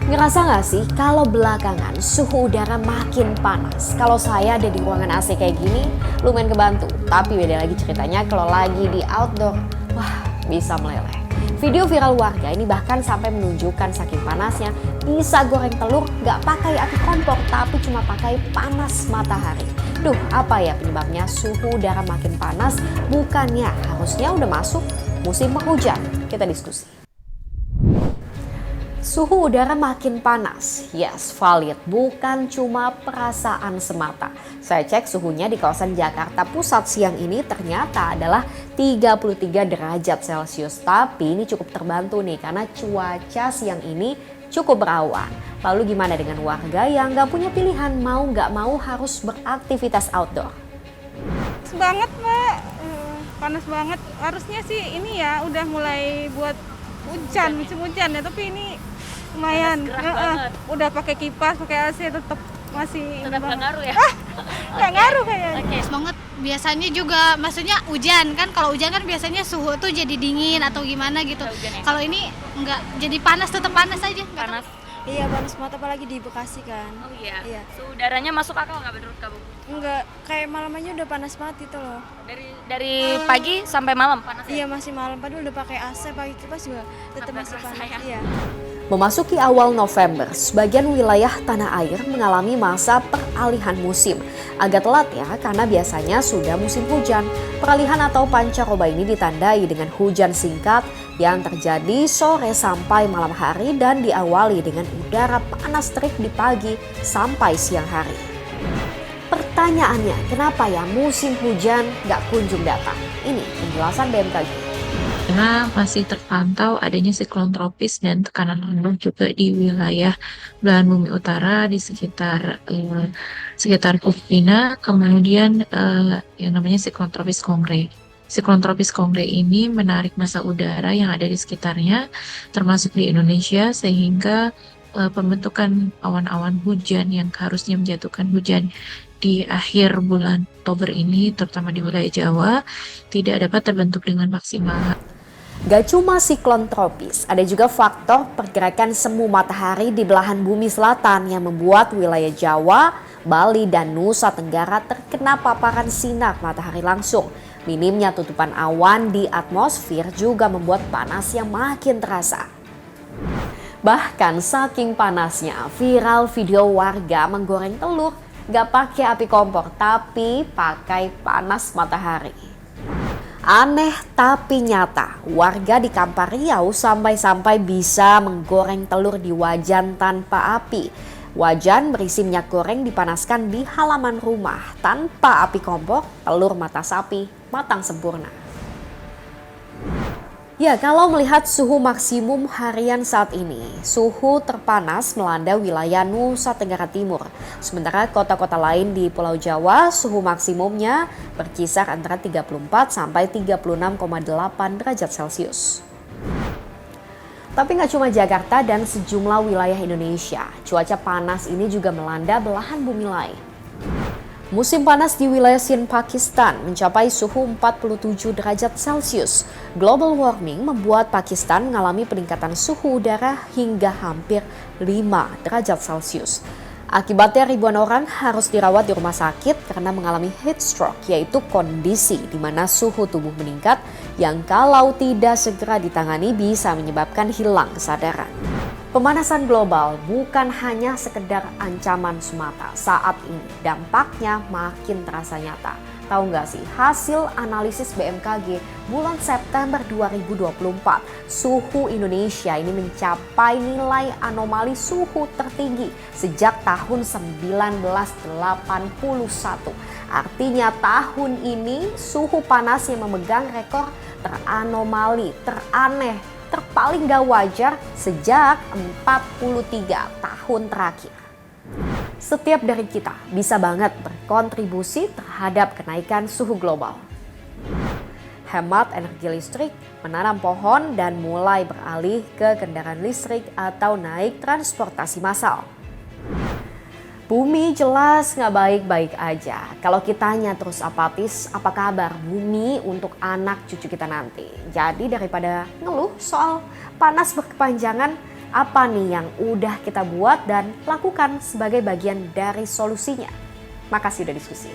Ngerasa nggak sih kalau belakangan suhu udara makin panas? Kalau saya ada di ruangan AC kayak gini, lumayan kebantu. Tapi beda lagi ceritanya kalau lagi di outdoor. Wah, bisa meleleh. Video viral warga ini bahkan sampai menunjukkan saking panasnya bisa goreng telur nggak pakai api kompor tapi cuma pakai panas matahari. Duh, apa ya penyebabnya suhu udara makin panas? Bukannya harusnya udah masuk musim penghujan? Kita diskusi. Suhu udara makin panas, yes valid, bukan cuma perasaan semata. Saya cek suhunya di kawasan Jakarta Pusat siang ini ternyata adalah 33 derajat Celcius. Tapi ini cukup terbantu nih karena cuaca siang ini cukup berawan. Lalu gimana dengan warga yang nggak punya pilihan mau nggak mau harus beraktivitas outdoor? Panas banget Mbak, panas banget. Harusnya sih ini ya udah mulai buat musim hujan ya, tapi ini lumayan. Udah pakai kipas, pakai AC tetap masih tetap nggak ngaruh ya? Nggak ngaruh kayaknya. Panas Banget, biasanya juga maksudnya hujan kan, kalau hujan kan biasanya suhu tuh jadi dingin atau gimana gitu. Kalau ini enggak, jadi panas, tetap panas aja. Panas. Iya, panas banget apalagi di Bekasi kan. Oh iya. Iya. Suhu udaranya masuk akal nggak menurut kamu? Enggak, kayak malamnya udah panas banget gitu loh. Dari pagi sampai malam panas ya? Iya, masih malam padahal udah pakai AC, pakai kipas juga tetap Nggak masih berasa panas. ya? Iya. Memasuki awal November, sebagian wilayah tanah air mengalami masa peralihan musim. Agak telat ya, karena biasanya sudah musim hujan. Peralihan atau pancaroba ini ditandai dengan hujan singkat yang terjadi sore sampai malam hari dan diawali dengan udara panas terik di pagi sampai siang hari. Pertanyaannya, kenapa ya musim hujan gak kunjung datang? Ini penjelasan BMKG. Karena masih terpantau adanya siklon tropis dan tekanan lembab juga di wilayah belahan bumi utara di sekitar Filipina, kemudian yang namanya siklon tropis Kongre. Siklon tropis Kongre ini menarik massa udara yang ada di sekitarnya, termasuk di Indonesia, sehingga pembentukan awan-awan hujan yang harusnya menjatuhkan hujan di akhir bulan Oktober ini, terutama di wilayah Jawa, tidak dapat terbentuk dengan maksimal. Gak cuma siklon tropis, ada juga faktor pergerakan semu matahari di belahan bumi selatan yang membuat wilayah Jawa, Bali, dan Nusa Tenggara terkena paparan sinar matahari langsung. Minimnya tutupan awan di atmosfer juga membuat panas yang makin terasa. Bahkan saking panasnya, viral video warga menggoreng telur gak pakai api kompor tapi pakai panas matahari. Aneh tapi nyata, warga di Kampar Riau sampai-sampai bisa menggoreng telur di wajan tanpa api. Wajan berisi minyak goreng dipanaskan di halaman rumah tanpa api kompor, telur mata sapi matang sempurna. Ya, kalau melihat suhu maksimum harian saat ini, suhu terpanas melanda wilayah Nusa Tenggara Timur. Sementara kota-kota lain di Pulau Jawa, suhu maksimumnya berkisar antara 34 sampai 36,8 derajat Celcius. Tapi nggak cuma Jakarta dan sejumlah wilayah Indonesia, cuaca panas ini juga melanda belahan bumi lain. Musim panas di wilayah Sind, Pakistan mencapai suhu 47 derajat Celcius. Global warming membuat Pakistan mengalami peningkatan suhu udara hingga hampir 5 derajat Celcius. Akibatnya ribuan orang harus dirawat di rumah sakit karena mengalami heat stroke, yaitu kondisi di mana suhu tubuh meningkat yang kalau tidak segera ditangani bisa menyebabkan hilang kesadaran. Pemanasan global bukan hanya sekedar ancaman semata, saat ini dampaknya makin terasa nyata. Tahu nggak sih, hasil analisis BMKG bulan September 2024, suhu Indonesia ini mencapai nilai anomali suhu tertinggi sejak tahun 1981. Artinya tahun ini suhu panas yang memegang rekor teranomali, teraneh, terpaling gak wajar sejak 43 tahun terakhir. Setiap dari kita bisa banget berkontribusi terhadap kenaikan suhu global. Hemat energi listrik, menanam pohon, dan mulai beralih ke kendaraan listrik atau naik transportasi massal. Bumi jelas nggak baik-baik aja. Kalau kitanya terus apatis, apa kabar bumi untuk anak cucu kita nanti? Jadi daripada ngeluh soal panas berkepanjangan, Apa nih yang udah kita buat dan lakukan sebagai bagian dari solusinya? Makasih udah diskusi.